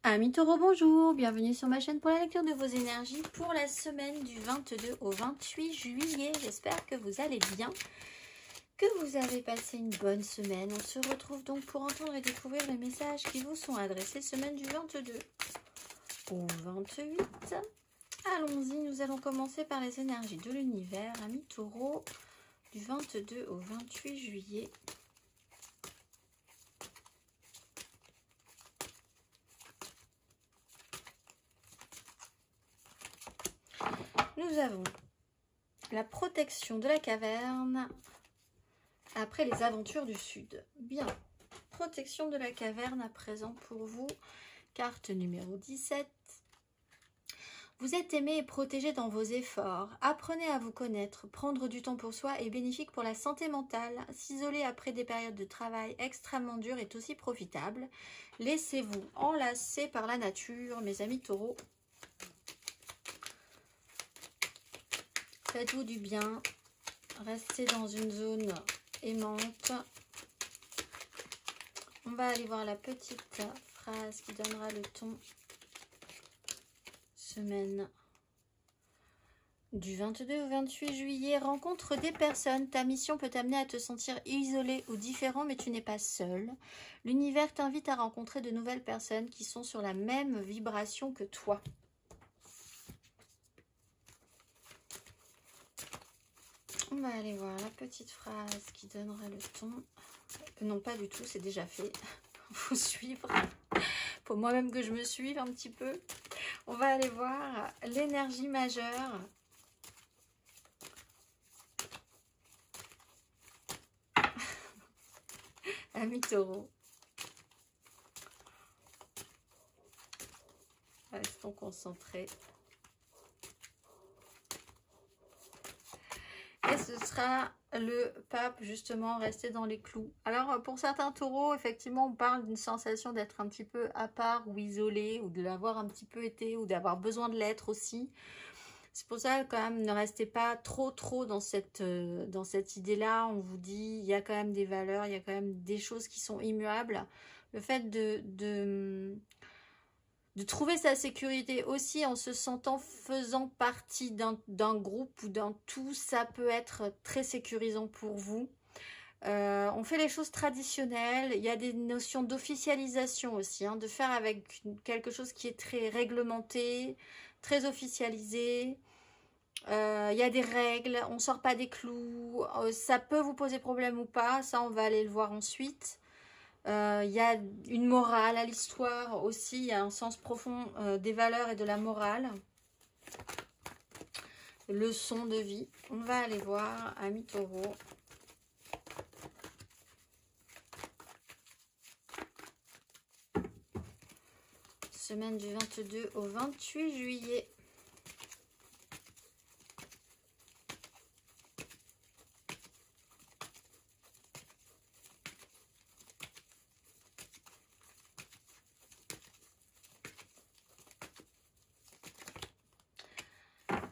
Amis Taureau, bonjour, bienvenue sur ma chaîne pour la lecture de vos énergies pour la semaine du 22 au 28 juillet. J'espère que vous allez bien, que vous avez passé une bonne semaine. On se retrouve donc pour entendre et découvrir les messages qui vous sont adressés semaine du 22 au 28. Allons-y, nous allons commencer par les énergies de l'univers, amis Taureau, du 22 au 28 juillet. Nous avons la protection de la caverne après les aventures du Sud. Bien, protection de la caverne à présent pour vous. Carte numéro 17. Vous êtes aimé et protégé dans vos efforts. Apprenez à vous connaître. Prendre du temps pour soi est bénéfique pour la santé mentale. S'isoler après des périodes de travail extrêmement dures est aussi profitable. Laissez-vous enlacer par la nature, mes amis taureaux. Faites-vous du bien, restez dans une zone aimante. On va aller voir la petite phrase qui donnera le ton. Semaine du 22 au 28 juillet, rencontre des personnes. Ta mission peut t'amener à te sentir isolé ou différent, mais tu n'es pas seul. L'univers t'invite à rencontrer de nouvelles personnes qui sont sur la même vibration que toi. On va aller voir la petite phrase qui donnera le ton. Non, pas du tout, c'est déjà fait. Faut suivre. Faut moi-même que je me suive un petit peu. On va aller voir l'énergie majeure. Amis taureaux. Restons concentrés. Et ce sera le pape, justement, rester dans les clous. Alors, pour certains taureaux, effectivement, on parle d'une sensation d'être un petit peu à part ou isolé, ou de l'avoir un petit peu été, ou d'avoir besoin de l'être aussi. C'est pour ça, quand même, ne restez pas trop dans cette idée-là. On vous dit, il y a quand même des valeurs, il y a quand même des choses qui sont immuables. Le fait de trouver sa sécurité aussi en se sentant faisant partie d'un groupe ou d'un tout, ça peut être très sécurisant pour vous. On fait les choses traditionnelles, il y a des notions d'officialisation aussi, hein, de faire avec quelque chose qui est très réglementé, très officialisé. Il y a des règles, on ne sort pas des clous, ça peut vous poser problème ou pas, ça on va aller le voir ensuite. Il y a une morale à l'histoire aussi, il y a un sens profond des valeurs et de la morale. Leçon de vie. On va aller voir, amis taureaux. Semaine du 22 au 28 juillet.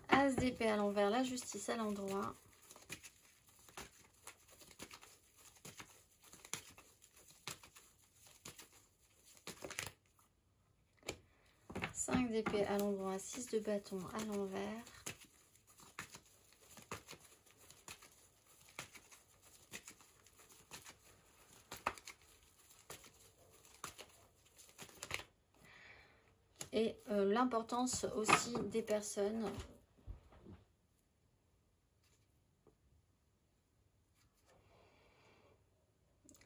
As d'épée à l'envers, la justice à l'endroit. Cinq d'épée à l'endroit, 6 de bâton à l'envers. Et l'importance aussi des personnes.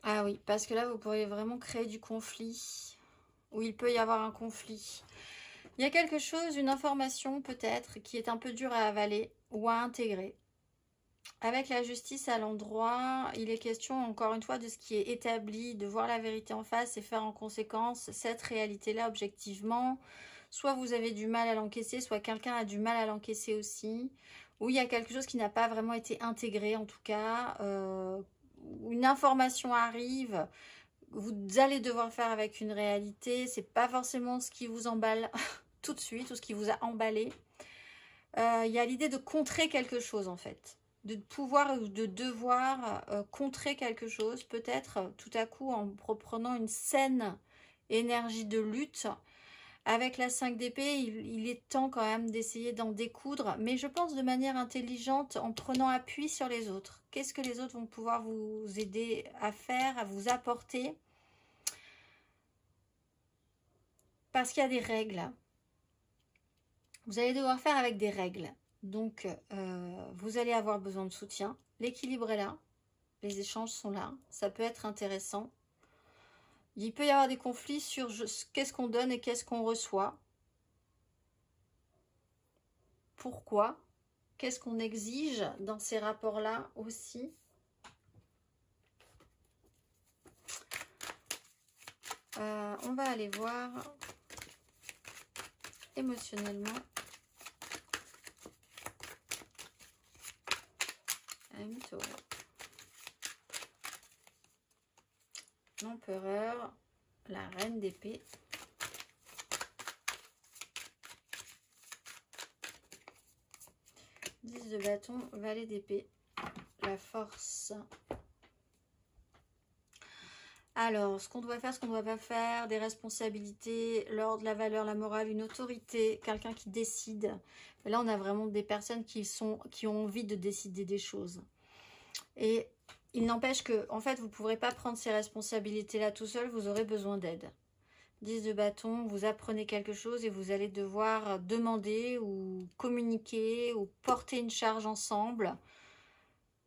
Ah oui, parce que là, vous pourriez vraiment créer du conflit, où il peut y avoir un conflit. Il y a quelque chose, une information peut-être, qui est un peu dure à avaler ou à intégrer. Avec la justice à l'endroit, il est question encore une fois de ce qui est établi, de voir la vérité en face et faire en conséquence cette réalité-là objectivement. Soit vous avez du mal à l'encaisser, soit quelqu'un a du mal à l'encaisser aussi. Ou il y a quelque chose qui n'a pas vraiment été intégré en tout cas. Une information arrive, vous allez devoir faire avec une réalité. C'est pas forcément ce qui vous emballe tout de suite ou ce qui vous a emballé. Il y a l'idée de contrer quelque chose en fait. De pouvoir ou de devoir contrer quelque chose, peut-être tout à coup en reprenant une saine énergie de lutte, Avec la 5 d'épée, il est temps quand même d'essayer d'en découdre, mais je pense de manière intelligente en prenant appui sur les autres. Qu'est-ce que les autres vont pouvoir vous aider à faire, à vous apporter? Parce qu'il y a des règles. Vous allez devoir faire avec des règles. Donc, vous allez avoir besoin de soutien. L'équilibre est là. Les échanges sont là. Ça peut être intéressant. Il peut y avoir des conflits sur qu'est-ce qu'on donne et qu'est-ce qu'on reçoit. Pourquoi? Qu'est-ce qu'on exige dans ces rapports-là aussi? On va aller voir émotionnellement. L'empereur, la reine d'épée. De bâton, valet d'épée, la force. Alors, ce qu'on doit faire, ce qu'on ne doit pas faire, des responsabilités, l'ordre, la valeur, la morale, une autorité, quelqu'un qui décide. Et là, on a vraiment des personnes qui ont envie de décider des choses. Et il n'empêche que, en fait, vous ne pourrez pas prendre ces responsabilités-là tout seul, vous aurez besoin d'aide. 10 de bâton, vous apprenez quelque chose et vous allez devoir demander ou communiquer ou porter une charge ensemble.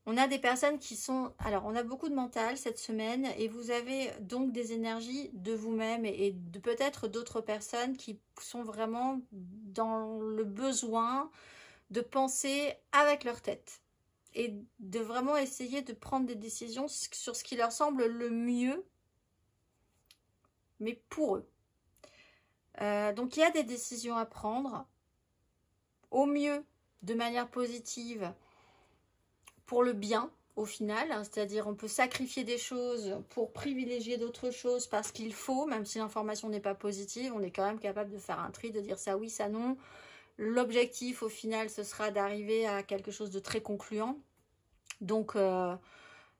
On a des personnes qui sont... Alors, on a beaucoup de mental cette semaine et vous avez donc des énergies de vous-même et de peut-être d'autres personnes qui sont vraiment dans le besoin de penser avec leur tête et de vraiment essayer de prendre des décisions sur ce qui leur semble le mieux, mais pour eux. Donc il y a des décisions à prendre, au mieux de manière positive, pour le bien au final, hein, c'est-à-dire on peut sacrifier des choses pour privilégier d'autres choses parce qu'il faut, même si l'information n'est pas positive, on est quand même capable de faire un tri, de dire ça oui, ça non. L'objectif au final, ce sera d'arriver à quelque chose de très concluant. Donc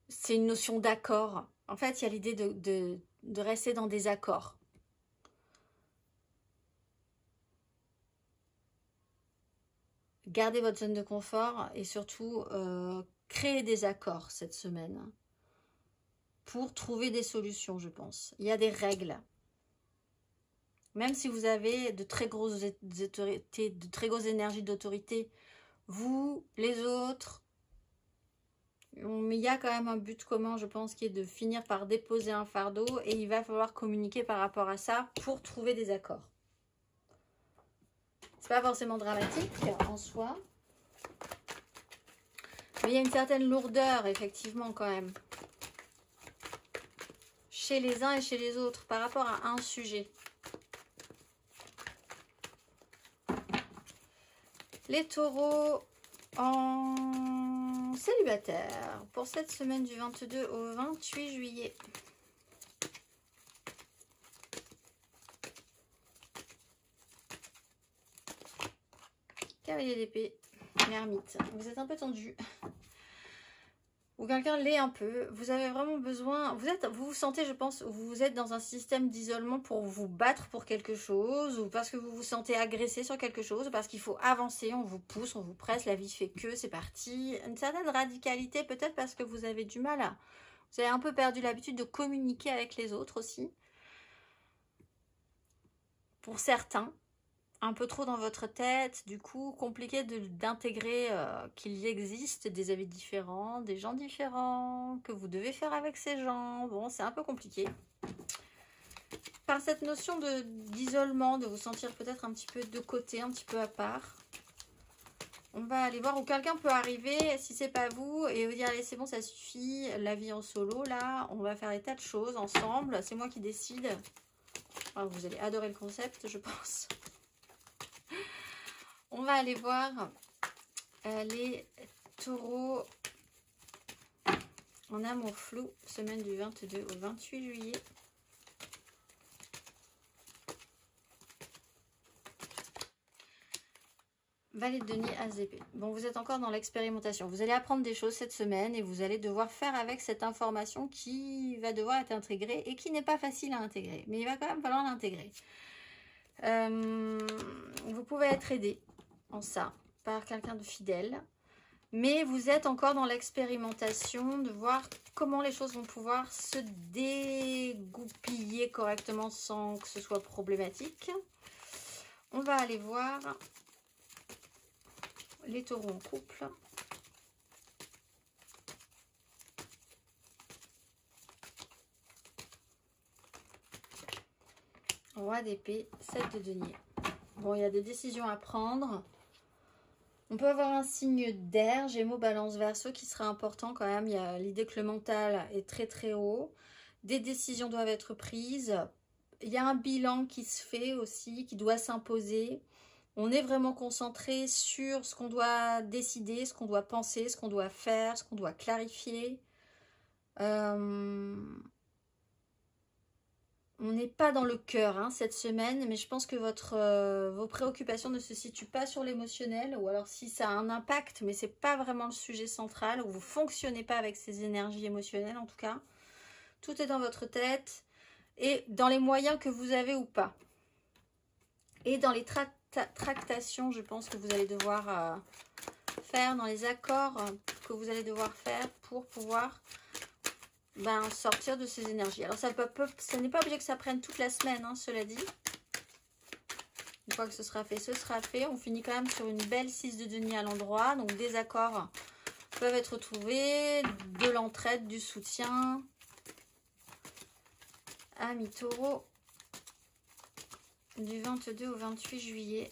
c'est une notion d'accord. En fait, il y a l'idée de rester dans des accords. Gardez votre zone de confort et surtout créez des accords cette semaine pour trouver des solutions, je pense. Il y a des règles. Même si vous avez de très grosses autorités, de très grosses énergies d'autorité, vous, les autres, mais il y a quand même un but commun, je pense, qui est de finir par déposer un fardeau et il va falloir communiquer par rapport à ça pour trouver des accords. C'est pas forcément dramatique en soi. Mais il y a une certaine lourdeur, effectivement, quand même. Chez les uns et chez les autres, par rapport à un sujet. Les taureaux en célibataire pour cette semaine du 22 au 28 juillet. Cavalier d'épée, l'ermite. Vous êtes un peu tendu. Ou quelqu'un l'est un peu. Vous avez vraiment besoin... Vous vous sentez, je pense, vous êtes dans un système d'isolement pour vous battre pour quelque chose, ou parce que vous vous sentez agressé sur quelque chose, parce qu'il faut avancer, on vous pousse, on vous presse, la vie fait que, c'est parti. Une certaine radicalité, peut-être parce que vous avez du mal à... Vous avez un peu perdu l'habitude de communiquer avec les autres aussi. Pour certains. Un peu trop dans votre tête, du coup, compliqué d'intégrer qu'il y existe des avis différents, des gens différents, que vous devez faire avec ces gens. Bon, c'est un peu compliqué. Par cette notion d'isolement, de vous sentir peut-être un petit peu de côté, un petit peu à part. On va aller voir où quelqu'un peut arriver, si c'est pas vous, et vous dire, allez, c'est bon, ça suffit, la vie en solo, là, on va faire des tas de choses ensemble, c'est moi qui décide. Alors, vous allez adorer le concept, je pense. On va aller voir les taureaux en amour flou, semaine du 22 au 28 juillet. Valet de denier, as d'épée. Bon, vous êtes encore dans l'expérimentation. Vous allez apprendre des choses cette semaine et vous allez devoir faire avec cette information qui va devoir être intégrée et qui n'est pas facile à intégrer. Mais il va quand même falloir l'intégrer. Vous pouvez être aidé en ça par quelqu'un de fidèle. Mais vous êtes encore dans l'expérimentation de voir comment les choses vont pouvoir se dégoupiller correctement sans que ce soit problématique. On va aller voir les taureaux en couple. Roi d'épée, 7 de denier. Bon, il y a des décisions à prendre. On peut avoir un signe d'air, Gémeaux, Balance, Verseau, qui sera important quand même. Il y a l'idée que le mental est très très haut. Des décisions doivent être prises. Il y a un bilan qui se fait aussi, qui doit s'imposer. On est vraiment concentré sur ce qu'on doit décider, ce qu'on doit penser, ce qu'on doit faire, ce qu'on doit clarifier. On n'est pas dans le cœur hein, cette semaine, mais je pense que vos préoccupations ne se situent pas sur l'émotionnel, ou alors si ça a un impact, mais c'est pas vraiment le sujet central, ou vous fonctionnez pas avec ces énergies émotionnelles en tout cas. Tout est dans votre tête, et dans les moyens que vous avez ou pas. Et dans les tractations, je pense que vous allez devoir faire, dans les accords que vous allez devoir faire pour pouvoir... sortir de ces énergies. Alors ça n'est pas obligé que ça prenne toute la semaine, hein, cela dit. Une fois que ce sera fait, ce sera fait. On finit quand même sur une belle 6 de denier à l'endroit. Donc des accords peuvent être trouvés, de l'entraide, du soutien. Amis taureau, du 22 au 28 juillet.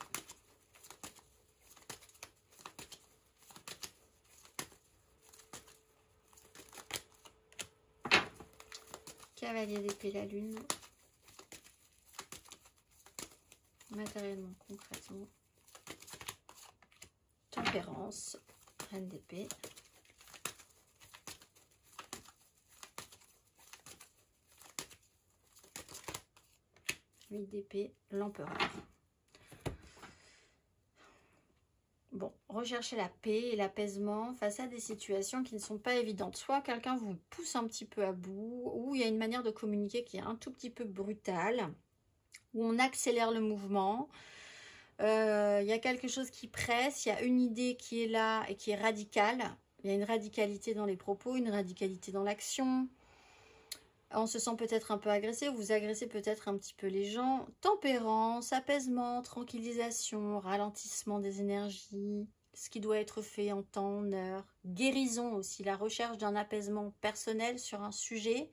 Cavalier d'épée, la lune. Matériellement, concrètement. Tempérance, reine d'épée. Huit d'épée, l'empereur. Bon, recherchez la paix et l'apaisement face à des situations qui ne sont pas évidentes. Soit quelqu'un vous pousse un petit peu à bout, ou il y a une manière de communiquer qui est un tout petit peu brutale, où on accélère le mouvement. Il y a quelque chose qui presse, il y a une idée qui est là et qui est radicale. Il y a une radicalité dans les propos, une radicalité dans l'action. On se sent peut-être un peu agressé, vous agressez peut-être un petit peu les gens. Tempérance, apaisement, tranquillisation, ralentissement des énergies, ce qui doit être fait en temps, en heure. Guérison aussi, la recherche d'un apaisement personnel sur un sujet.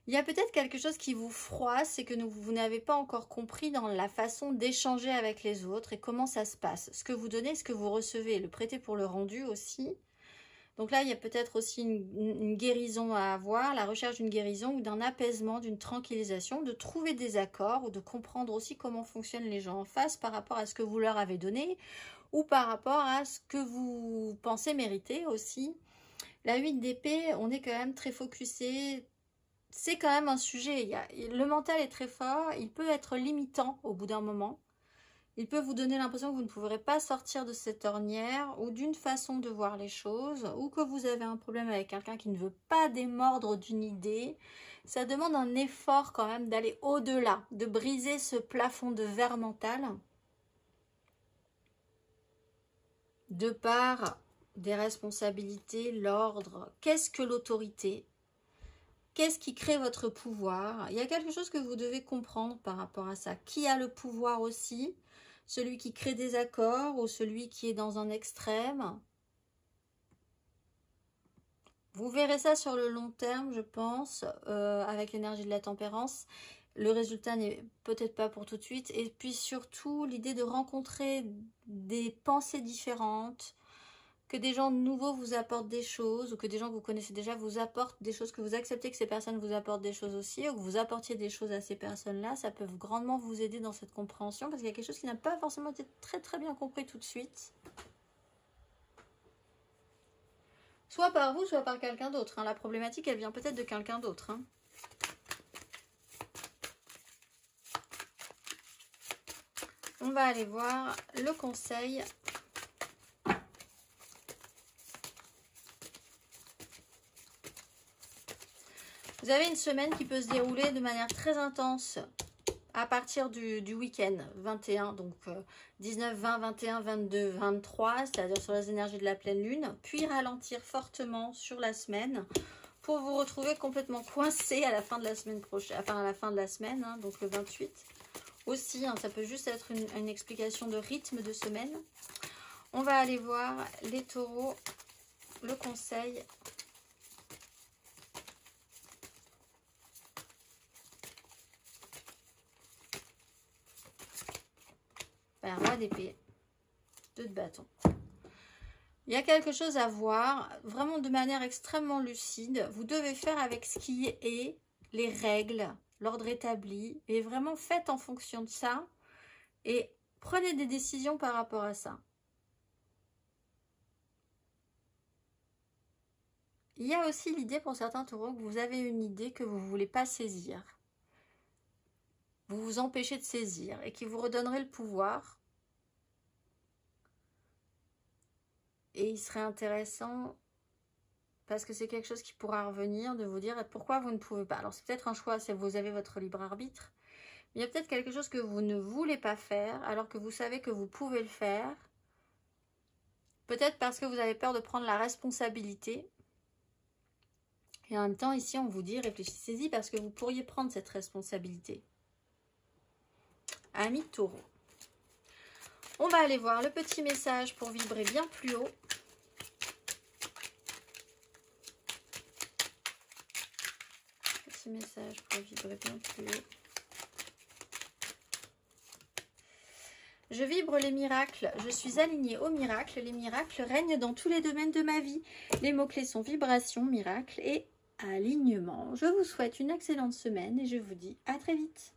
Il y a peut-être quelque chose qui vous froisse et que vous n'avez pas encore compris dans la façon d'échanger avec les autres et comment ça se passe. Ce que vous donnez, ce que vous recevez, le prêter pour le rendu aussi. Donc là, il y a peut-être aussi une guérison à avoir, la recherche d'une guérison ou d'un apaisement, d'une tranquillisation, de trouver des accords ou de comprendre aussi comment fonctionnent les gens en face par rapport à ce que vous leur avez donné ou par rapport à ce que vous pensez mériter aussi. La 8 d'épée, on est quand même très focusé. C'est quand même un sujet. Le mental est très fort, il peut être limitant au bout d'un moment. Il peut vous donner l'impression que vous ne pourrez pas sortir de cette ornière ou d'une façon de voir les choses ou que vous avez un problème avec quelqu'un qui ne veut pas démordre d'une idée. Ça demande un effort quand même d'aller au-delà, de briser ce plafond de verre mental de par des responsabilités, l'ordre. Qu'est-ce que l'autorité ? Qu'est-ce qui crée votre pouvoir? Il y a quelque chose que vous devez comprendre par rapport à ça. Qui a le pouvoir aussi? Celui qui crée des accords ou celui qui est dans un extrême? Vous verrez ça sur le long terme, je pense, avec l'énergie de la tempérance. Le résultat n'est peut-être pas pour tout de suite. Et puis surtout, l'idée de rencontrer des pensées différentes, que des gens nouveaux vous apportent des choses, ou que des gens que vous connaissez déjà vous apportent des choses, que vous acceptez que ces personnes vous apportent des choses aussi, ou que vous apportiez des choses à ces personnes-là, ça peut grandement vous aider dans cette compréhension, parce qu'il y a quelque chose qui n'a pas forcément été très très bien compris tout de suite. Soit par vous, soit par quelqu'un d'autre. Hein. La problématique, elle vient peut-être de quelqu'un d'autre. Hein. On va aller voir le conseil. Vous avez une semaine qui peut se dérouler de manière très intense à partir du week-end 21, donc 19, 20, 21, 22, 23, c'est-à-dire sur les énergies de la pleine lune, puis ralentir fortement sur la semaine pour vous retrouver complètement coincé à la fin de la semaine prochaine, enfin à la fin de la semaine, hein, donc le 28. Aussi, hein, ça peut juste être une explication de rythme de semaine. On va aller voir les taureaux, le conseil. Ben, roi d'épée, 2 de bâton. Il y a quelque chose à voir, vraiment de manière extrêmement lucide. Vous devez faire avec ce qui est, les règles, l'ordre établi, et vraiment faites en fonction de ça, et prenez des décisions par rapport à ça. Il y a aussi l'idée pour certains taureaux que vous avez une idée que vous ne voulez pas saisir. Vous vous empêchez de saisir et qui vous redonnerait le pouvoir. Et il serait intéressant, parce que c'est quelque chose qui pourra revenir, de vous dire pourquoi vous ne pouvez pas. Alors c'est peut-être un choix, si vous avez votre libre arbitre. Mais il y a peut-être quelque chose que vous ne voulez pas faire, alors que vous savez que vous pouvez le faire. Peut-être parce que vous avez peur de prendre la responsabilité. Et en même temps, ici, on vous dit, réfléchissez-y, parce que vous pourriez prendre cette responsabilité. Amis taureau. On va aller voir le petit message pour vibrer bien plus haut. Petit message pour vibrer bien plus haut. Je vibre les miracles, je suis alignée aux miracles. Les miracles règnent dans tous les domaines de ma vie. Les mots-clés sont vibration, miracle et alignement. Je vous souhaite une excellente semaine et je vous dis à très vite.